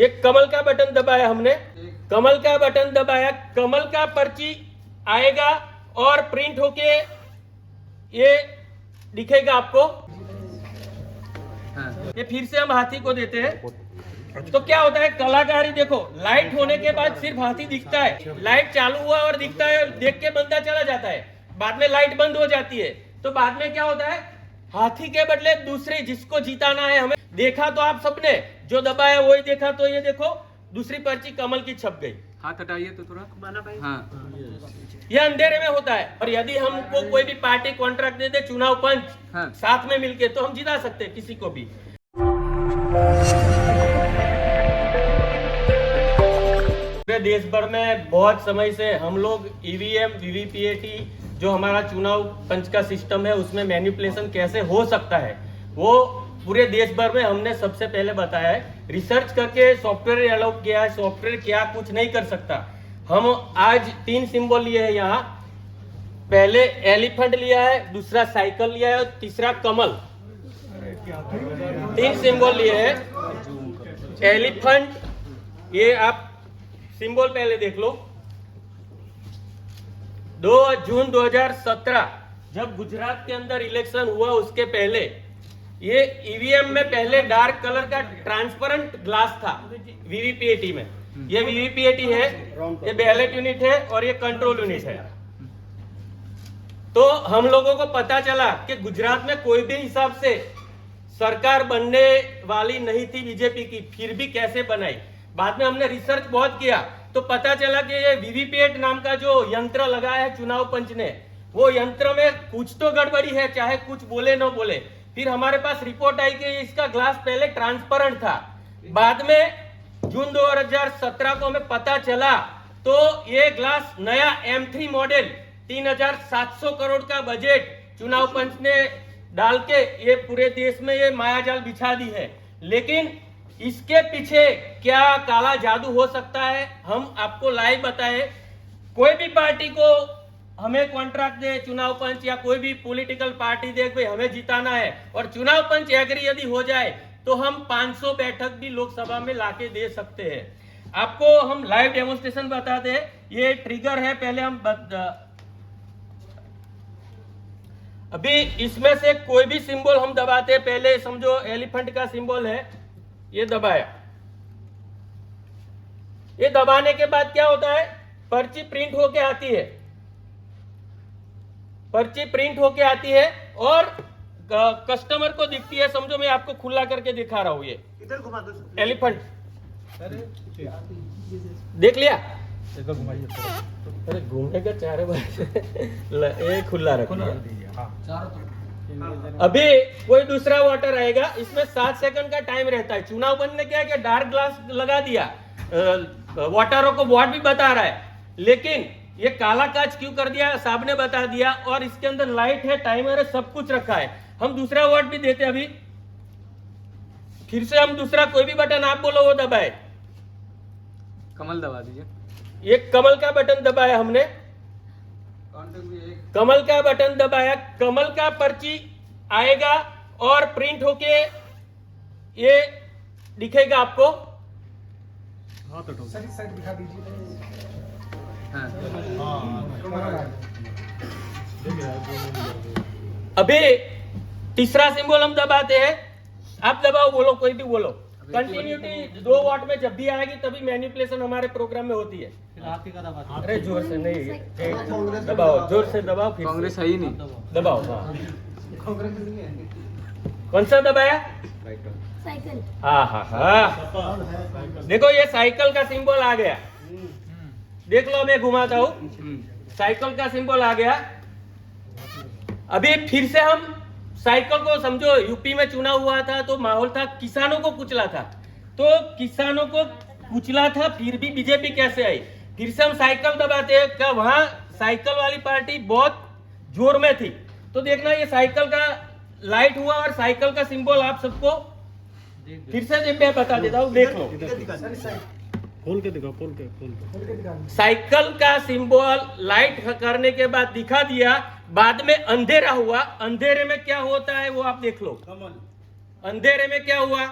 एक कमल का बटन दबाया हमने, कमल का बटन दबाया, कमल का पर्ची आएगा और प्रिंट होके ये दिखेगा आपको। ये फिर से हम हाथी को देते हैं तो क्या होता है, कलाकारी देखो, लाइट होने के बाद सिर्फ हाथी दिखता है, लाइट चालू हुआ और दिखता है, देख के बंदा चला जाता है, बाद में लाइट बंद हो जाती है, तो बाद में क्या होता है, हाथी के बदले दूसरी जिसको जीताना है हमें, देखा तो आप सबने जो दबाया वही देखा, तो ये देखो दूसरी पर्ची कमल की छप गई। हाथ हटाइए तो थोड़ा। हाँ, ये अंधेरे में होता है। और यदि हमको कोई भी पार्टी कॉन्ट्रैक्ट दे दे, चुनाव पंच साथ में मिलके, तो हम जिता सकते हैं किसी को भी। पूरे देश भर में बहुत समय से हम लोग ईवीएम, वीवीपीएटी जो हमारा चुनाव पंच का सिस्टम है, उसमें मैनिपुलेशन कैसे हो सकता है, वो पूरे देश भर में हमने सबसे पहले बताया है, रिसर्च करके सॉफ्टवेयर डेवलप किया है। सॉफ्टवेयर क्या कुछ नहीं कर सकता। हम आज 3 सिंबल लिए हैं यहाँ, पहले एलिफेंट लिया है, दूसरा साइकिल लिया है और तीसरा कमल। 3 सिंबल लिए हैं। एलिफेंट, ये आप सिंबल पहले देख लो। 2 जून 2017 जब गुजरात के अंदर इलेक्शन हुआ, उसके पहले ये ईवीएम में पहले डार्क कलर का ट्रांसपेरेंट ग्लास था वीवीपीएटी में। ये वीवीपीएटी है, ये बैलेट यूनिट है और ये कंट्रोल यूनिट है। तो हम लोगों को पता चला कि गुजरात में कोई भी हिसाब से सरकार बनने वाली नहीं थी बीजेपी की, फिर भी कैसे बनाई। बाद में हमने रिसर्च बहुत किया तो पता चला कि ये वीवीपीएट नाम का जो यंत्र लगाया है चुनाव पंच ने, वो यंत्र में कुछ तो गड़बड़ी है, चाहे कुछ बोले न बोले। फिर हमारे पास रिपोर्ट आई कि इसका ग्लास पहले ट्रांसपेरेंट था, बाद में जून 2017 को हमें पता चला तो ये ग्लास नया M3 मॉडल 3700 करोड़ का बजट चुनाव पंच ने डाल के ये पूरे देश में ये मायाजाल बिछा दी है। लेकिन इसके पीछे क्या काला जादू हो सकता है, हम आपको लाइव बताए। कोई भी पार्टी को हमें कॉन्ट्रैक्ट दे चुनाव पंच, या कोई भी पॉलिटिकल पार्टी दे भाई हमें जिताना है, और चुनाव पंच एग्री यदि हो जाए तो हम 500 बैठक भी लोकसभा में लाके दे सकते हैं। आपको हम लाइव डेमोन्स्ट्रेशन बताते हैं। ये ट्रिगर है, पहले हम अभी इसमें से कोई भी सिंबल हम दबाते हैं। पहले समझो एलिफेंट का सिंबल है, ये दबाया, ये दबाने के बाद क्या होता है, पर्ची प्रिंट होके आती है, पर्ची प्रिंट होके आती है और कस्टमर को दिखती है। समझो मैं आपको खुला करके दिखा रहा हूं, ये इधर घुमा दो एलिफेंट देख लिया। अरे घूमेगा चारे बार खुला रख दिया। अभी कोई दूसरा वाटर आएगा, इसमें 7 सेकंड का टाइम रहता है। चुनाव पंच ने क्या किया, डार्क ग्लास लगा दिया, वाटरों को बोर्ड भी बता रहा है, लेकिन ये काला कांच क्यों कर दिया, साहब ने बता दिया। और इसके अंदर लाइट है, टाइमर है, सब कुछ रखा है। हम दूसरा वर्ड भी देते अभी, फिर से हम दूसरा कोई भी बटन आप बोलो वो दबाए। कमल दबा दीजिए। ये कमल का बटन दबाया हमने, कमल का बटन दबाया, कमल का पर्ची आएगा और प्रिंट होके ये दिखेगा आपको। सर इस साइड दिखा दीजिए। अभी तीसरा सिंबल हम दबाते हैं, आप दबाओ, बोलो, कोई भी बोलो। कंटिन्यूटी 2 वाट में जब भी आएगी तभी मैनिपुलेशन हमारे प्रोग्राम में होती है। अरे जोर से नहीं, दबाओ, जोर से दबाओ। फिर कांग्रेस है ही नहीं, दबाओ। हाँ, कौन सा दबाया, साइकिल। हाँ हाँ हाँ, देखो ये साइकिल का सिंबल आ गया, देख लो, मैं घुमाता हूँ, साइकिल का सिंबल आ गया। अभी फिर से हम साइकिल को, समझो यूपी में चुनाव हुआ था तो माहौल था, किसानों को कुचला था, तो किसानों को कुचला था, फिर भी बीजेपी कैसे आई। फिर से हम साइकिल दबाते हैं, क्या वहां साइकिल वाली पार्टी बहुत जोर में थी, तो देखना ये साइकिल का लाइट हुआ और साइकिल का सिंबल आप सबको फिर से मैं बता देता हूँ, देख लो। खोल के दिखाओ, खोल के साइकिल का सिंबल लाइट करने के बाद दिखा दिया, बाद में अंधेरा हुआ। अंधेरे में क्या होता है वो आप देख लो। अंधेरे में क्या हुआ,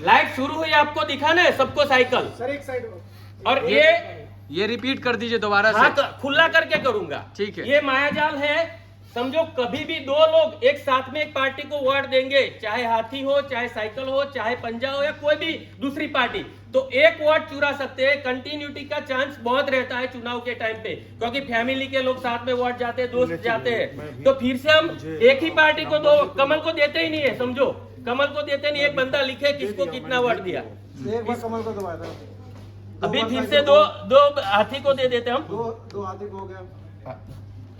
लाइट शुरू हुई आपको दिखा ना सबको साइकिल सर एक साइड और ये रिपीट कर दीजिए दोबारा हाँ से। खुला करके करूंगा। ठीक है। ये मायाजाल है। समझो कभी भी दो लोग एक साथ में एक पार्टी को वोट देंगे, चाहे हाथी हो, चाहे साइकिल हो, चाहे पंजा हो या कोई भी दूसरी पार्टी, तो एक वोट चुरा सकते हैं। कंटिन्यूटी का चांस बहुत रहता है चुनाव के टाइम पे, क्योंकि फैमिली के लोग साथ में वोट जाते हैं, दोस्त जाते हैं। तो फिर से हम एक ही पार्टी को दो, कमल को देते ही नहीं है। समझो कमल को देते नहीं, एक बंदा लिखे किसको कितना वोट दिया। एक बार कमल को दबाया था। अभी फिर से दो हाथी को दे देते हम। दो हाथी को हो गया।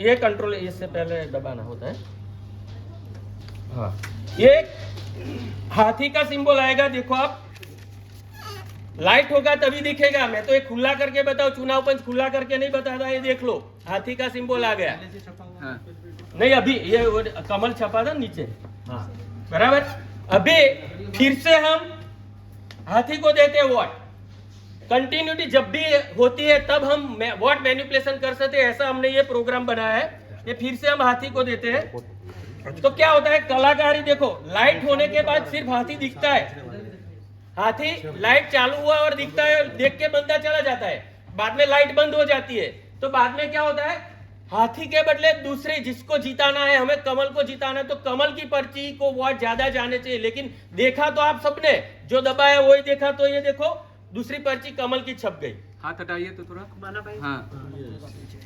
ये कंट्रोल इससे पहले दबाना होता है। हाँ ये हाथी का सिंबल आएगा, देखो आप लाइट होगा तभी दिखेगा। मैं तो एक खुला करके बताऊं, चुनाव पंच खुला करके नहीं बताता। ये देख लो हाथी का सिंबल आ गया। हाँ। नहीं अभी ये कमल छपा था नीचे। हाँ बराबर। अभी फिर से हम हाथी को देते हैं वोट। कंटिन्यूटी जब भी होती है तब हम वोट मैनिपुलेशन कर सकते हैं, ऐसा हमने ये प्रोग्राम बनाया है। ये फिर से हम हाथी को देते हैं तो क्या होता है, कलाकारी देखो, लाइट होने के बाद सिर्फ हाथी दिखता है। हाथी लाइट चालू हुआ और दिखता है, देख के बंदा चला जाता है, बाद में लाइट बंद हो जाती है। तो बाद में क्या होता है, हाथी के बदले दूसरे जिसको जिताना है, हमें कमल को जिताना है, तो कमल की पर्ची को वोट ज्यादा जाने चाहिए। लेकिन देखा तो आप सबने, जो दबाया वही देखा। तो ये देखो दूसरी पर्ची कमल की छप गई। हाथ हटाइए तो थोड़ा। हाँ।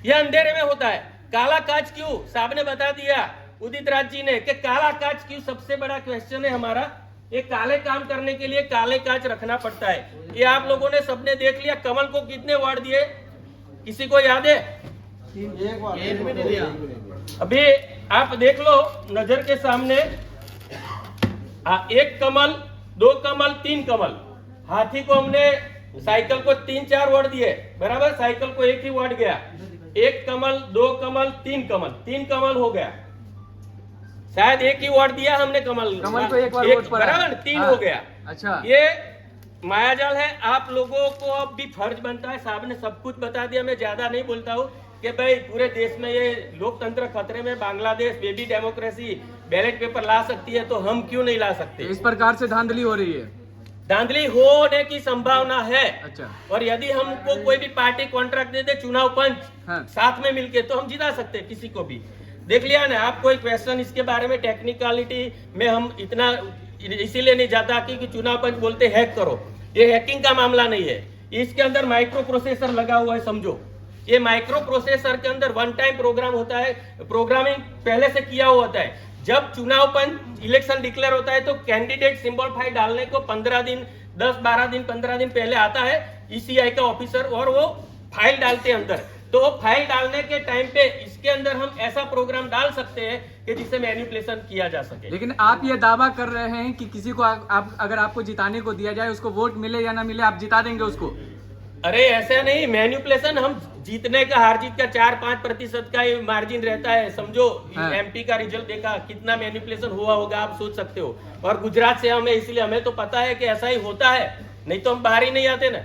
ये अंधेरे में होता है। काला कांच क्यों, साहब ने बता दिया उदित राज जी ने कि काला कांच क्यों सबसे बड़ा क्वेश्चन है हमारा। ये काले काम करने के लिए काले कांच रखना पड़ता है। ये आप लोगों ने सबने देख लिया। कमल को कितने वोट दिए, किसी को याद है? एक भी नहीं दिया। अभी आप देख लो नजर के सामने, एक कमल, दो कमल, तीन कमल। हाथी को हमने, साइकिल को 3-4 वोट दिए, बराबर। साइकिल को एक ही वोट गया। एक कमल, दो कमल, तीन कमल, 3 कमल हो गया। शायद एक ही वोट दिया हमने कमल को एक बार वोट पड़ा, बराबर 3 हाँ। हो गया। अच्छा ये मायाजाल है। आप लोगों को अब भी फर्ज बनता है, साहब ने सब कुछ बता दिया, मैं ज्यादा नहीं बोलता हूँ, कि भाई पूरे देश में ये लोकतंत्र खतरे में, Bangladesh baby democracy ballot paper ला सकती है, तो हम क्यों नहीं ला सकते। इस प्रकार से धांधली हो रही है। धांधली होने की संभावना है। अच्छा। और यदि हमको कोई भी पार्टी कॉन्ट्रैक्ट दे दे, चुनाव पंच हाँ। साथ में मिलके, तो हम जिता सकते हैं किसी को भी। देख लिया ना, आप कोई क्वेश्चन इसके बारे में टेक्निकलिटी में हम इतना इसीलिए नहीं जाता कि चुनाव पंच बोलते हैक करो। ये हैकिंग का मामला नहीं है। इसके अंदर माइक्रो प्रोसेसर लगा हुआ है। समझो ये माइक्रो प्रोसेसर के अंदर वन टाइम प्रोग्राम होता है, प्रोग्रामिंग पहले से किया हुआ होता है। जब चुनाव पंच इलेक्शन डिक्लेयर होता है तो कैंडिडेट सिंबल फाइल डालने को 15 दिन 10-12 दिन 15 दिन पहले आता है ईसीआई का ऑफिसर, और वो फाइल डालते हैं अंदर। तो फाइल डालने के टाइम पे इसके अंदर हम ऐसा प्रोग्राम डाल सकते हैं कि जिससे मैनिपुलेशन किया जा सके। लेकिन आप ये दावा कर रहे हैं कि किसी को आप अगर आपको जिताने को दिया जाए, उसको वोट मिले या ना मिले, आप जिता देंगे उसको। अरे ऐसा नहीं, मैनिपुलेशन हम जीतने का, हार जीत का 4-5% का ही मार्जिन रहता है। समझो हाँ। एमपी का रिजल्ट देखा, कितना मैनिपुलेशन हुआ होगा आप सोच सकते हो। और गुजरात से हमें, इसलिए हमें तो पता है कि ऐसा ही होता है, नहीं तो हम बाहर ही नहीं आते ना।